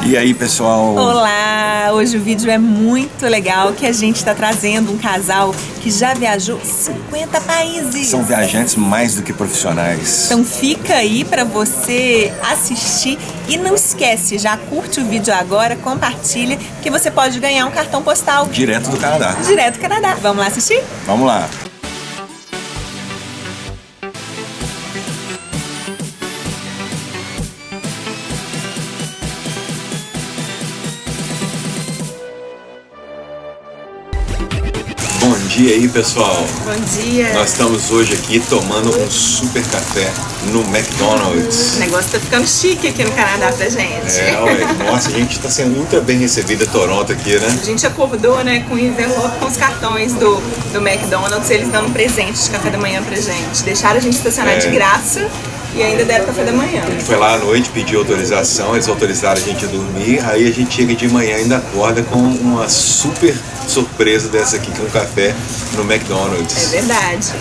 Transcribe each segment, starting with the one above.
E aí, pessoal? Olá! Hoje o vídeo é muito legal, que a gente está trazendo um casal que já viajou 50 países. São viajantes mais do que profissionais. Então fica aí para você assistir e não esquece, já curte o vídeo agora, compartilha, que você pode ganhar um cartão postal. Direto do Canadá. Direto do Canadá. Vamos lá assistir? Vamos lá. Bom dia aí, pessoal. Bom dia. Nós estamos hoje aqui tomando um super café no McDonald's. O negócio tá ficando chique aqui no Canadá pra gente. Ué, nossa, a gente tá sendo ultra bem recebida em Toronto aqui, né? A gente acordou, né, com o envelope com os cartões do McDonald's, eles dando presente de café da manhã pra gente. Deixaram a gente estacionar de graça e ainda deram café da manhã. A gente foi lá à noite, pediu autorização, eles autorizaram a gente a dormir, aí a gente chega de manhã e ainda acorda com uma super surpresa dessa aqui, que é um café no McDonald's. É verdade.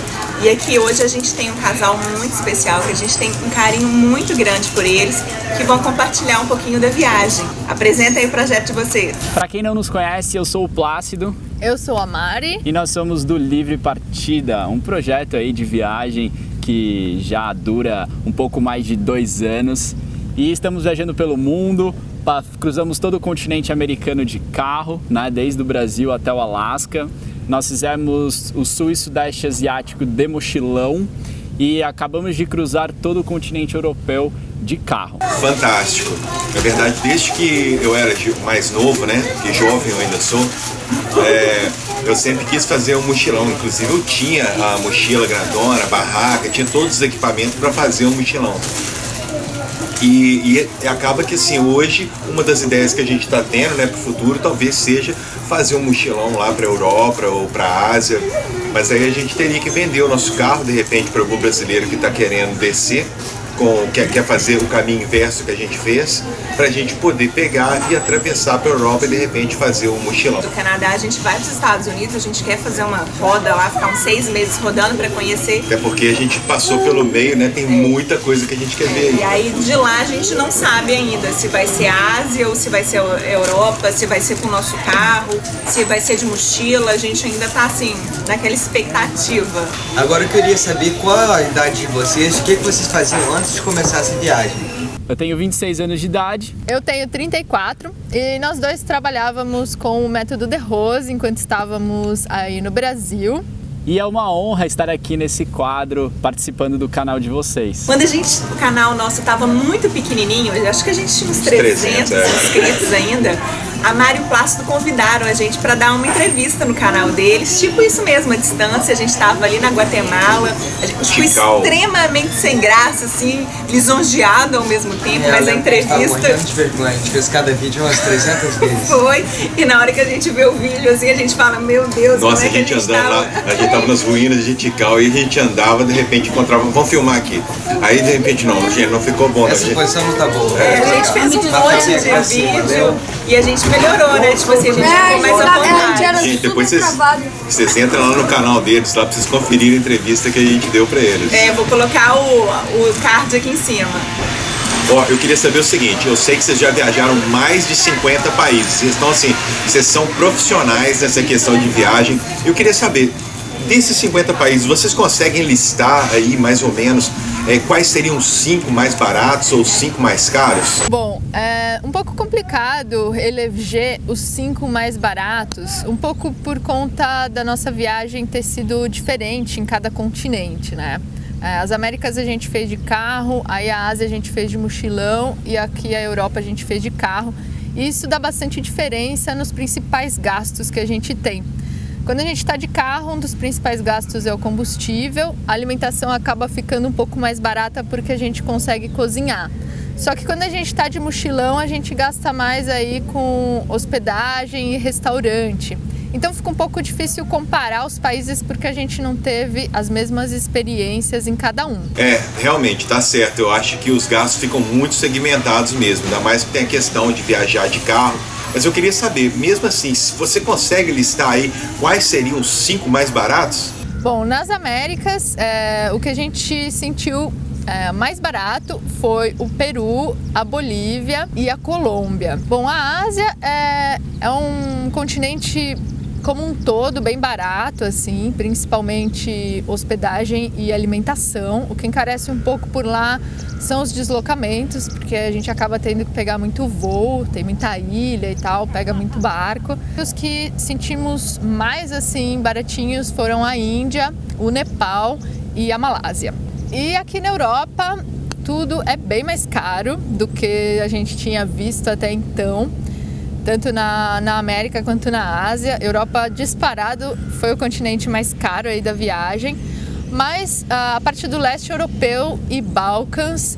E aqui hoje a gente tem um casal muito especial, que a gente tem um carinho muito grande por eles, que vão compartilhar um pouquinho da viagem. Apresenta aí o projeto de vocês. Para quem não nos conhece, eu sou o Plácido. Eu sou a Mari. E nós somos do Livre Partida, um projeto aí de viagem que já dura um pouco mais de 2 anos. E estamos viajando pelo mundo, cruzamos todo o continente americano de carro, né, desde o Brasil até o Alasca. Nós fizemos o sul e sudeste asiático de mochilão e acabamos de cruzar todo o continente europeu de carro. Fantástico. Na verdade, desde que eu era mais novo, né, que jovem eu ainda sou, eu sempre quis fazer um mochilão. Inclusive eu tinha a mochila grandona, a barraca, tinha todos os equipamentos para fazer um mochilão. E acaba que assim, hoje uma das ideias que a gente está tendo, né, para o futuro talvez seja fazer um mochilão lá para a Europa ou para a Ásia, mas aí a gente teria que vender o nosso carro de repente para algum brasileiro que está querendo descer, quer fazer o caminho inverso que a gente fez, para a gente poder pegar e atravessar para a Europa e de repente fazer um mochilão. Do Canadá a gente vai para os Estados Unidos, a gente quer fazer uma roda lá, ficar uns 6 meses rodando para conhecer. Até porque a gente passou pelo meio, né? Tem muita coisa que a gente quer ver aí. E aí de lá a gente não sabe ainda se vai ser Ásia ou se vai ser Europa, se vai ser com o nosso carro, se vai ser de mochila, a gente ainda tá assim, naquela expectativa. Agora eu queria saber qual a idade de vocês, o que vocês faziam antes de começar essa viagem. Eu tenho 26 anos de idade. Eu tenho 34 e nós dois trabalhávamos com o método de Rose enquanto estávamos aí no Brasil. E é uma honra estar aqui nesse quadro, participando do canal de vocês. Quando o canal nosso estava muito pequenininho, eu acho que a gente tinha uns 300 inscritos ainda, a Mari e o Plácido convidaram a gente para dar uma entrevista no canal deles, tipo isso mesmo, à distância. A gente estava ali na Guatemala, a gente ficou extremamente sem graça, assim, lisonjeado ao mesmo tempo, mas a entrevista... morrendo de vergonha, a gente fez cada vídeo umas 300 vezes. Foi, e na hora que a gente vê o vídeo, assim, a gente fala, meu Deus, nossa, como é que a gente andando lá, a gente tava nas ruínas de Tikal e a gente andava, de repente encontrava, vamos filmar aqui. Aí de repente não, gente, não ficou bom. Essa posição não tá boa. A gente fez um monte de vídeo e a gente melhorou, né? Tipo assim, a gente ficou mais à vontade. Gente, depois vocês entram lá no canal deles, lá pra vocês conferirem a entrevista que a gente deu pra eles. Vou colocar o card aqui em cima. Ó, eu queria saber o seguinte, eu sei que vocês já viajaram mais de 50 países, então assim, vocês são profissionais nessa questão de viagem. Eu queria saber, desses 50 países, vocês conseguem listar aí mais ou menos quais seriam os 5 mais baratos ou os 5 mais caros? Bom, é um pouco complicado eleger os 5 mais baratos, um pouco por conta da nossa viagem ter sido diferente em cada continente, né? As Américas a gente fez de carro, aí a Ásia a gente fez de mochilão e aqui a Europa a gente fez de carro. E isso dá bastante diferença nos principais gastos que a gente tem. Quando a gente está de carro, um dos principais gastos é o combustível. A alimentação acaba ficando um pouco mais barata porque a gente consegue cozinhar. Só que quando a gente está de mochilão, a gente gasta mais aí com hospedagem e restaurante. Então fica um pouco difícil comparar os países porque a gente não teve as mesmas experiências em cada um. Realmente, tá certo. Eu acho que os gastos ficam muito segmentados mesmo, ainda mais que tem a questão de viajar de carro. Mas eu queria saber, mesmo assim, se você consegue listar aí quais seriam os 5 mais baratos? Bom, nas Américas, o que a gente sentiu mais barato foi o Peru, a Bolívia e a Colômbia. Bom, a Ásia é um continente como um todo bem barato, assim, principalmente hospedagem e alimentação. O que encarece um pouco por lá são os deslocamentos, porque a gente acaba tendo que pegar muito voo, tem muita ilha e tal, pega muito barco. Os que sentimos mais assim baratinhos foram a Índia, o Nepal e a Malásia. E aqui na Europa tudo é bem mais caro do que a gente tinha visto até então, tanto na América quanto na Ásia. Europa disparado foi o continente mais caro aí da viagem, mas a parte do leste europeu e Balcãs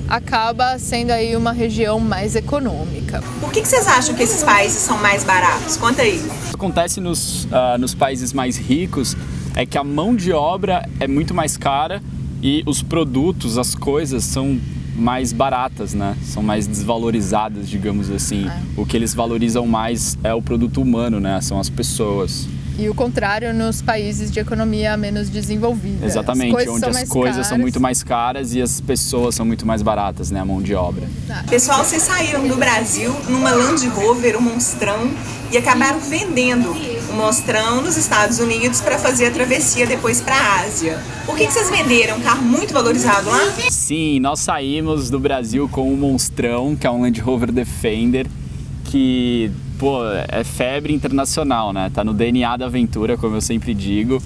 acaba sendo aí uma região mais econômica. Por que vocês acham que esses países são mais baratos? Conta aí. O que acontece nos países mais ricos é que a mão de obra é muito mais cara e os produtos, as coisas são mais baratas, né? São mais desvalorizadas, digamos assim. O que eles valorizam mais é o produto humano, né? São as pessoas. E o contrário nos países de economia menos desenvolvida. Exatamente, onde as coisas são muito mais caras e as pessoas são muito mais baratas, né? A mão de obra. Pessoal, vocês saíram do Brasil numa Land Rover, um monstrão, e acabaram vendendo o monstrão nos Estados Unidos para fazer a travessia depois para a Ásia. Por que vocês venderam um carro muito valorizado lá? Sim, nós saímos do Brasil com um monstrão, que é um Land Rover Defender, que, pô, é febre internacional, né? Tá no DNA da aventura, como eu sempre digo.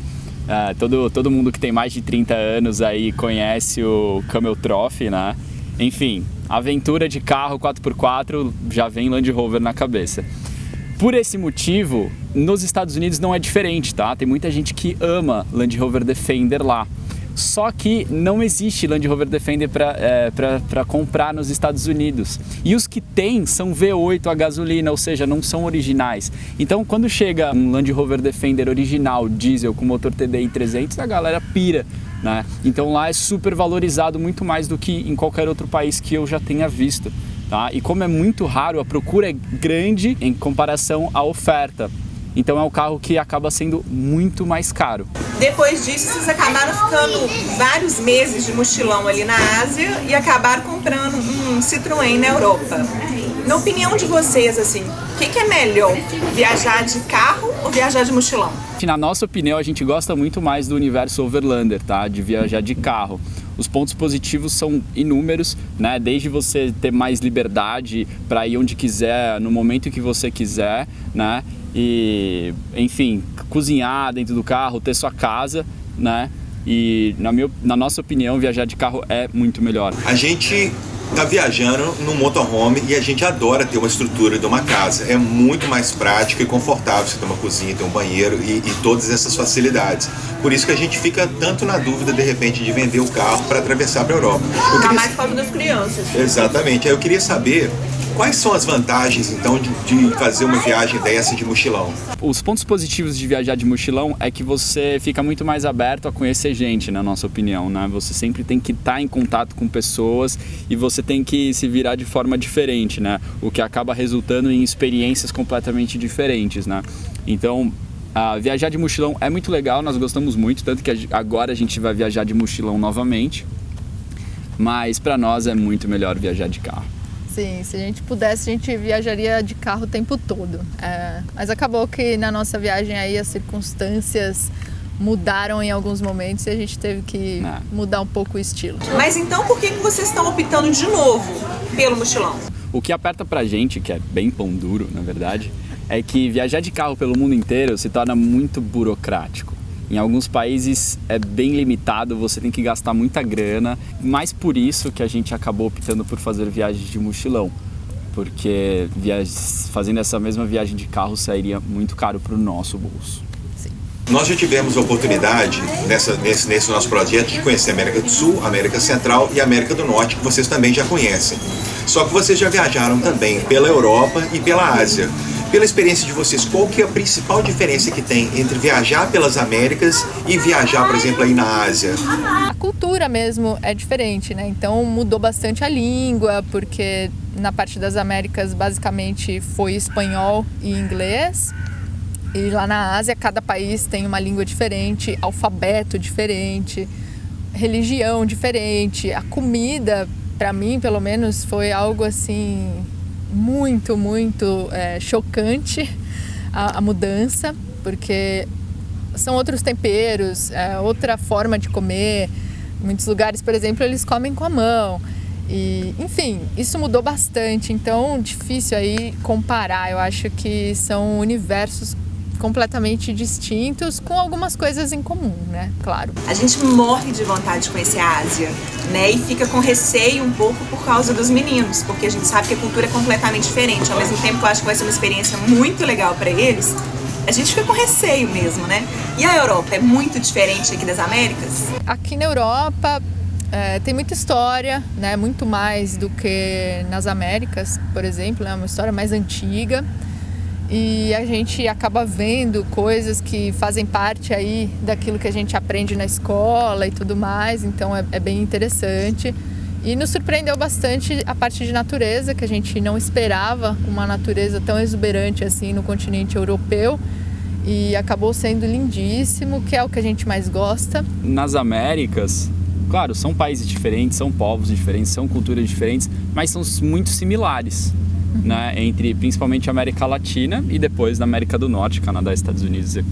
Todo mundo que tem mais de 30 anos aí conhece o Camel Trophy, né? Enfim, aventura de carro 4x4 já vem Land Rover na cabeça. Por esse motivo, nos Estados Unidos não é diferente, tá? Tem muita gente que ama Land Rover Defender lá. Só que não existe Land Rover Defender para comprar nos Estados Unidos. E os que tem são V8 a gasolina, ou seja, não são originais. Então, quando chega um Land Rover Defender original, diesel, com motor TDI 300, a galera pira, né? Então lá é super valorizado, muito mais do que em qualquer outro país que eu já tenha visto. Tá? E como é muito raro, a procura é grande em comparação à oferta. Então é um carro que acaba sendo muito mais caro. Depois disso, vocês acabaram ficando vários meses de mochilão ali na Ásia e acabaram comprando um Citroën na Europa. Na opinião de vocês, assim, o que é melhor? Viajar de carro ou viajar de mochilão? Na nossa opinião, a gente gosta muito mais do universo Overlander, tá? De viajar de carro. Os pontos positivos são inúmeros, né? Desde você ter mais liberdade para ir onde quiser, no momento que você quiser, né? E, enfim, cozinhar dentro do carro, ter sua casa, né? E na nossa opinião, viajar de carro é muito melhor. A gente tá viajando no motorhome e a gente adora ter uma estrutura de uma casa. É muito mais prático e confortável você ter uma cozinha, ter um banheiro e todas essas facilidades. Por isso que a gente fica tanto na dúvida, de repente, de vender o carro para atravessar para a Europa. Mais por causa das crianças. Exatamente. Aí eu queria saber quais são as vantagens, então, de fazer uma viagem dessa de mochilão. Os pontos positivos de viajar de mochilão é que você fica muito mais aberto a conhecer gente, na nossa opinião, né? Você sempre tem que estar em contato com pessoas e você tem que se virar de forma diferente, né? O que acaba resultando em experiências completamente diferentes, né? Então, viajar de mochilão é muito legal, nós gostamos muito, tanto que agora a gente vai viajar de mochilão novamente, mas para nós é muito melhor viajar de carro. Sim, se a gente pudesse, a gente viajaria de carro o tempo todo. Mas acabou que na nossa viagem aí as circunstâncias mudaram em alguns momentos e a gente teve que mudar um pouco o estilo. Mas então por que vocês estão optando de novo pelo mochilão? O que aperta pra gente, que é bem pão duro, na verdade, é que viajar de carro pelo mundo inteiro se torna muito burocrático. Em alguns países é bem limitado, você tem que gastar muita grana, mas por isso que a gente acabou optando por fazer viagens de mochilão, porque fazendo essa mesma viagem de carro sairia muito caro para o nosso bolso. Sim. Nós já tivemos a oportunidade, nesse nosso projeto, de conhecer a América do Sul, América Central e América do Norte, que vocês também já conhecem. Só que vocês já viajaram também pela Europa e pela Ásia. Pela experiência de vocês, qual que é a principal diferença que tem entre viajar pelas Américas e viajar, por exemplo, aí na Ásia? A cultura mesmo é diferente, né? Então mudou bastante a língua, porque na parte das Américas basicamente foi espanhol e inglês. E lá na Ásia cada país tem uma língua diferente, alfabeto diferente. religião diferente, a comida, para mim, pelo menos, foi algo assim muito, muito chocante a mudança, porque são outros temperos, outra forma de comer. Em muitos lugares, por exemplo, eles comem com a mão. E, enfim, isso mudou bastante, então difícil aí comparar. Eu acho que são universos completamente distintos, com algumas coisas em comum, né? Claro. A gente morre de vontade de conhecer a Ásia, né? E fica com receio um pouco por causa dos meninos, porque a gente sabe que a cultura é completamente diferente. Ao mesmo tempo que eu acho que vai ser uma experiência muito legal para eles, a gente fica com receio mesmo, né? E a Europa é muito diferente aqui das Américas? Aqui na Europa tem muita história, né? Muito mais do que nas Américas, por exemplo, né? Uma história mais antiga. E a gente acaba vendo coisas que fazem parte aí daquilo que a gente aprende na escola e tudo mais, então é bem interessante. E nos surpreendeu bastante a parte de natureza, que a gente não esperava uma natureza tão exuberante assim no continente europeu, e acabou sendo lindíssimo, que é o que a gente mais gosta. Nas Américas, claro, são países diferentes, são povos diferentes, são culturas diferentes, mas são muito similares. Né, entre principalmente a América Latina e depois na América do Norte, Canadá e Estados Unidos é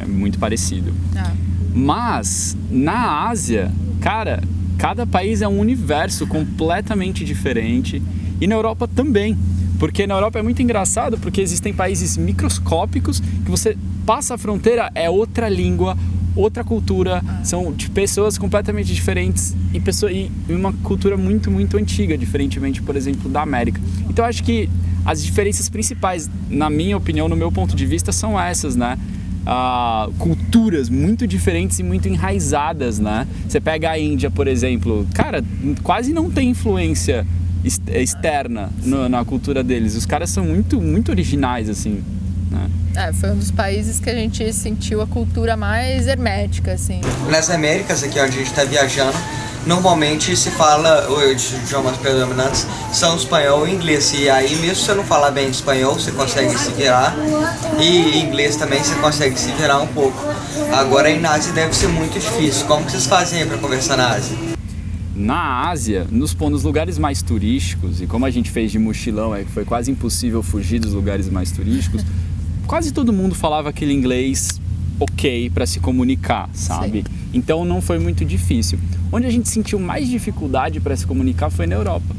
muito parecido. Mas na Ásia, cara, cada país é um universo completamente diferente, e na Europa também, porque na Europa é muito engraçado porque existem países microscópicos que você passa a fronteira, é outra língua, outra cultura, são de pessoas completamente diferentes e uma cultura muito, muito antiga, diferentemente, por exemplo, da América. Então, acho que as diferenças principais, na minha opinião, no meu ponto de vista, são essas, né? Culturas muito diferentes e muito enraizadas, né? Você pega a Índia, por exemplo, cara, quase não tem influência externa na cultura deles. Os caras são muito, muito originais, assim, né? Foi um dos países que a gente sentiu a cultura mais hermética, assim. Nas Américas, aqui onde a gente está viajando, normalmente se fala, os idiomas predominantes são espanhol e inglês. E aí, mesmo se você não falar bem espanhol, você consegue se virar. E inglês também você consegue se virar um pouco. Agora, aí na Ásia deve ser muito difícil. Como que vocês fazem para conversar na Ásia? Na Ásia, nos lugares mais turísticos, e como a gente fez de mochilão, foi quase impossível fugir dos lugares mais turísticos, quase todo mundo falava aquele inglês ok para se comunicar, sabe? Sim. Então não foi muito difícil. Onde a gente sentiu mais dificuldade para se comunicar foi na Europa.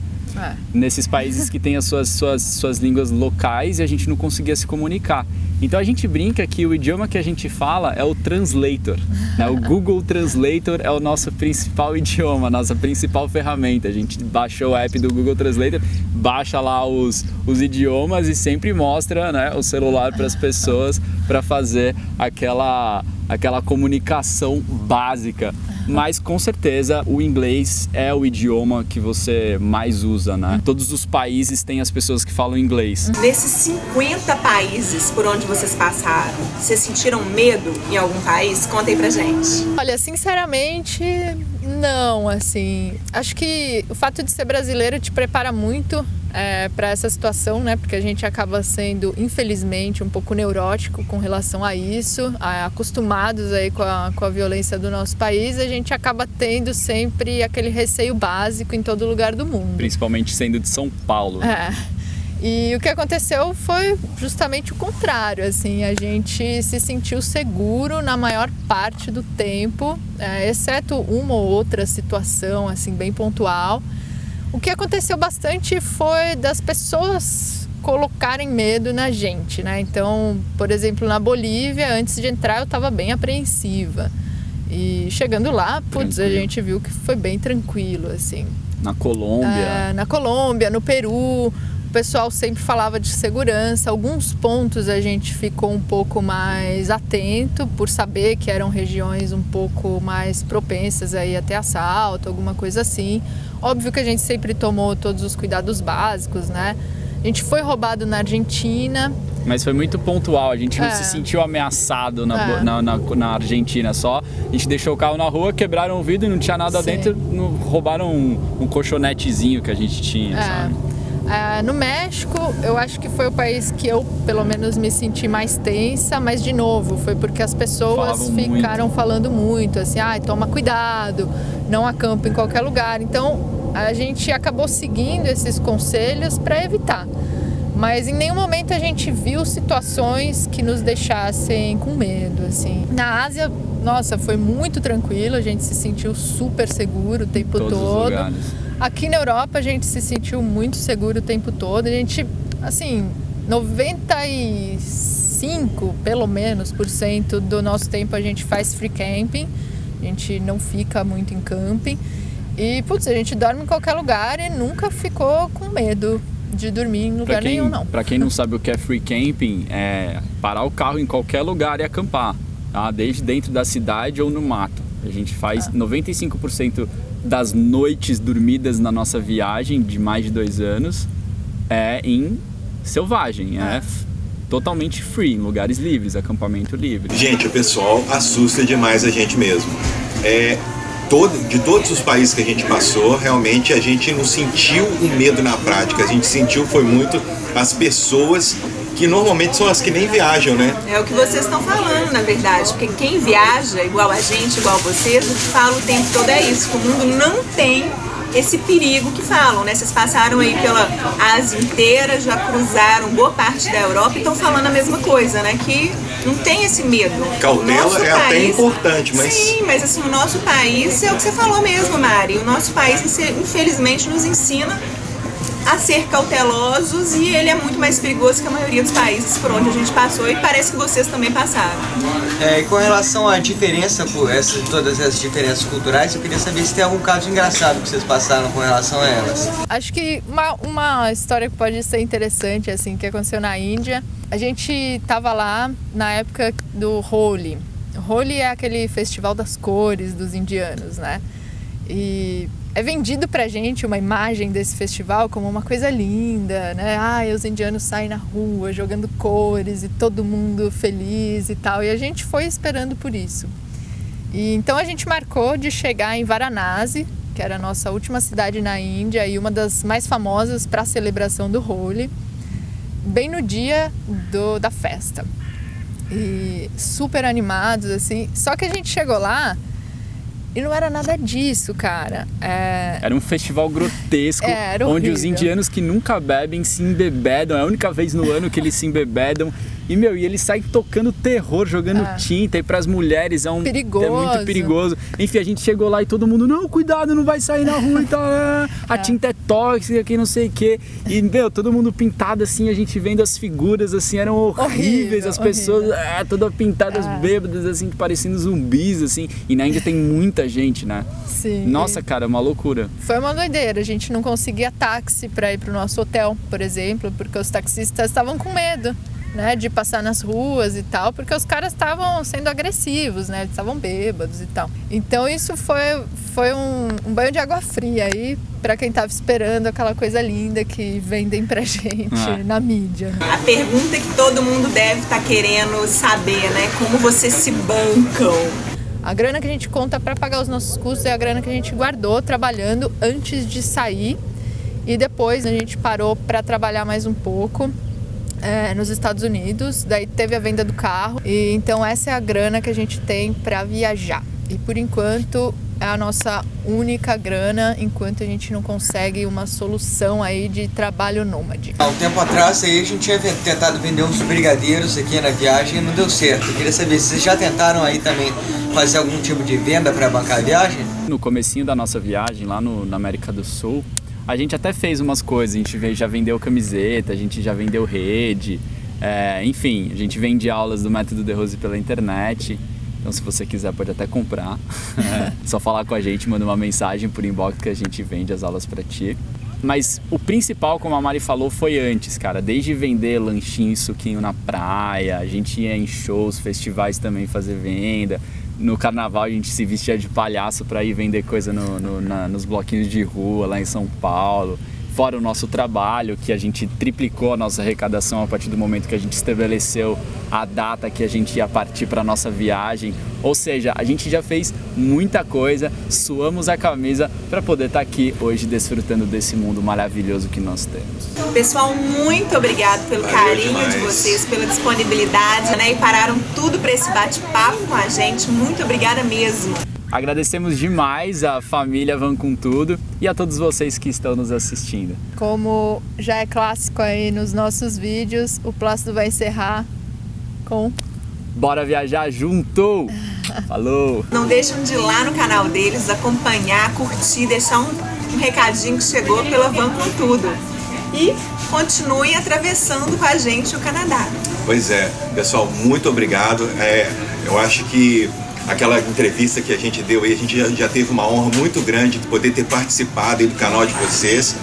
Nesses países que têm as suas línguas locais e a gente não conseguia se comunicar. Então a gente brinca que o idioma que a gente fala é o translator, né? O Google Translator é o nosso principal idioma, a nossa principal ferramenta. A gente baixou o app do Google Translator, baixa lá os idiomas e sempre mostra, né, o celular para as pessoas para fazer aquela comunicação básica. Mas com certeza o inglês é o idioma que você mais usa, né? Todos os países têm as pessoas que falam inglês. Nesses 50 países por onde vocês passaram, vocês sentiram medo em algum país? Conta aí pra gente. Olha, sinceramente, não, assim. Acho que o fato de ser brasileiro te prepara muito para essa situação, né? Porque a gente acaba sendo, infelizmente, um pouco neurótico com relação a isso, acostumados aí com a violência do nosso país, a gente acaba tendo sempre aquele receio básico em todo lugar do mundo. Principalmente sendo de São Paulo. E o que aconteceu foi justamente o contrário, assim, a gente se sentiu seguro na maior parte do tempo, exceto uma ou outra situação, assim, bem pontual. O que aconteceu bastante foi das pessoas colocarem medo na gente, né? Então, por exemplo, na Bolívia, antes de entrar eu estava bem apreensiva. E chegando lá, a gente viu que foi bem tranquilo, assim. Na Colômbia? Na Colômbia, no Peru, o pessoal sempre falava de segurança. Alguns pontos a gente ficou um pouco mais atento, por saber que eram regiões um pouco mais propensas aí a ter assalto, alguma coisa assim. Óbvio que a gente sempre tomou todos os cuidados básicos, né? A gente foi roubado na Argentina. Mas foi muito pontual, a gente não se sentiu ameaçado na Argentina, só a gente deixou o carro na rua, quebraram o vidro e não tinha nada dentro, roubaram um colchonetezinho que a gente tinha, sabe? No México, eu acho que foi o país que eu, pelo menos, me senti mais tensa, mas, de novo, foi porque as pessoas ficaram falando muito, assim, toma cuidado, não acampa em qualquer lugar. Então, a gente acabou seguindo esses conselhos para evitar. Mas em nenhum momento a gente viu situações que nos deixassem com medo, assim. Na Ásia, nossa, foi muito tranquilo, a gente se sentiu super seguro o tempo todo. Aqui na Europa a gente se sentiu muito seguro o tempo todo. A gente, assim, 95, pelo menos, % do nosso tempo a gente faz free camping. A gente não fica muito em camping. E, putz, a gente dorme em qualquer lugar e nunca ficou com medo de dormir em lugar nenhum, não. Pra quem não sabe o que é free camping, é parar o carro em qualquer lugar e acampar, tá? Desde dentro da cidade ou no mato. A gente faz 95% das noites dormidas na nossa viagem de mais de 2 anos em selvagem, totalmente free, em lugares livres, acampamento livre. Gente, o pessoal assusta demais a gente mesmo. De todos os países que a gente passou, realmente a gente não sentiu o medo na prática. A gente sentiu foi muito as pessoas que normalmente são as que nem viajam, né? É o que vocês estão falando, na verdade. Porque quem viaja, igual a gente, igual vocês, o que fala o tempo todo é isso. Que o mundo não tem esse perigo que falam, né? Vocês passaram aí pela Ásia inteira, já cruzaram boa parte da Europa e estão falando a mesma coisa, né? Que não tem esse medo. Cautela é até importante, mas... Sim, mas assim, o nosso país é o que você falou mesmo, Mari. O nosso país, infelizmente, nos ensina a ser cautelosos e ele é muito mais perigoso que a maioria dos países por onde a gente passou e parece que vocês também passaram. E com relação à diferença, todas essas diferenças culturais, eu queria saber se tem algum caso engraçado que vocês passaram com relação a elas. Acho que uma história que pode ser interessante, assim, que aconteceu na Índia. A gente estava lá na época do Holi. Holi é aquele festival das cores dos indianos, né? E é vendido pra gente uma imagem desse festival como uma coisa linda, né? Os indianos saem na rua jogando cores e todo mundo feliz e tal. E a gente foi esperando por isso. E então a gente marcou de chegar em Varanasi, que era a nossa última cidade na Índia e uma das mais famosas para a celebração do Holi, bem no dia da festa. E super animados, assim. Só que a gente chegou lá e não era nada disso, cara. Era um festival grotesco, onde os indianos que nunca bebem se embebedam. É a única vez no ano que eles se embebedam. E, e eles saem tocando terror, jogando tinta. E pras mulheres é muito perigoso. Enfim, a gente chegou lá e todo mundo, não, cuidado, não vai sair na rua e tal. A tinta é tóxica, que não sei o quê. E, todo mundo pintado assim, a gente vendo as figuras, assim, eram horríveis. As pessoas todas pintadas, bêbadas, assim, parecendo zumbis, assim. E na Índia tem muita gente, né? Sim. Nossa, cara, uma loucura. Foi uma doideira. A gente não conseguia táxi para ir pro nosso hotel, por exemplo, porque os taxistas estavam com medo, né, de passar nas ruas e tal, porque os caras estavam sendo agressivos, né? Eles estavam bêbados e tal. Então isso foi um banho de água fria aí para quem tava esperando aquela coisa linda que vendem pra gente na mídia. A pergunta que todo mundo deve estar querendo saber, né? Como vocês se bancam? A grana que a gente conta para pagar os nossos custos é a grana que a gente guardou trabalhando antes de sair e depois a gente parou para trabalhar mais um pouco nos Estados Unidos, daí teve a venda do carro e então essa é a grana que a gente tem para viajar e por enquanto é a nossa única grana enquanto a gente não consegue uma solução aí de trabalho nômade. Há um tempo atrás aí a gente tinha tentado vender uns brigadeiros aqui na viagem e não deu certo. Eu queria saber se vocês já tentaram aí também fazer algum tipo de venda para bancar a viagem? No comecinho da nossa viagem lá na América do Sul, a gente até fez umas coisas, a gente já vendeu camiseta, a gente já vendeu rede, enfim, a gente vende aulas do Método De Rose pela internet, então se você quiser pode até comprar, só falar com a gente, manda uma mensagem por inbox que a gente vende as aulas pra ti. Mas o principal, como a Mari falou, foi antes, cara, desde vender lanchinho e suquinho na praia, a gente ia em shows, festivais também fazer venda. No carnaval a gente se vestia de palhaço para ir vender coisa nos bloquinhos de rua lá em São Paulo. fora o nosso trabalho, que a gente triplicou a nossa arrecadação a partir do momento que a gente estabeleceu a data que a gente ia partir para a nossa viagem. Ou seja, a gente já fez muita coisa, suamos a camisa para poder estar aqui hoje desfrutando desse mundo maravilhoso que nós temos. Pessoal, muito obrigado pelo carinho de vocês, pela disponibilidade, né? E pararam tudo para esse bate-papo com a gente. Muito obrigada mesmo. Agradecemos demais a família Van Com Tudo e a todos vocês que estão nos assistindo. Como já é clássico aí nos nossos vídeos, o Plácido vai encerrar com... Bora viajar junto! Falou! Não deixam de ir lá no canal deles, acompanhar, curtir, deixar um recadinho que chegou pela Van Com Tudo. E continuem atravessando com a gente o Canadá. Pois é, pessoal, muito obrigado. Eu acho que aquela entrevista que a gente deu aí, a gente já teve uma honra muito grande de poder ter participado aí do canal de vocês.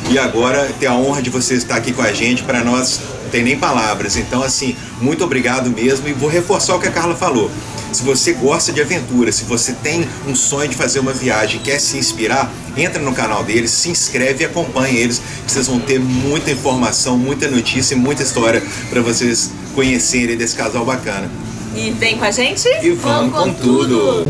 E agora ter a honra de vocês estar aqui com a gente, para nós não tem nem palavras. Então, assim, muito obrigado mesmo. E vou reforçar o que a Carla falou. Se você gosta de aventura, se você tem um sonho de fazer uma viagem, quer se inspirar, entra no canal deles, se inscreve e acompanhe eles, que vocês vão ter muita informação, muita notícia e muita história para vocês conhecerem desse casal bacana. E vem com a gente? E vamos com tudo!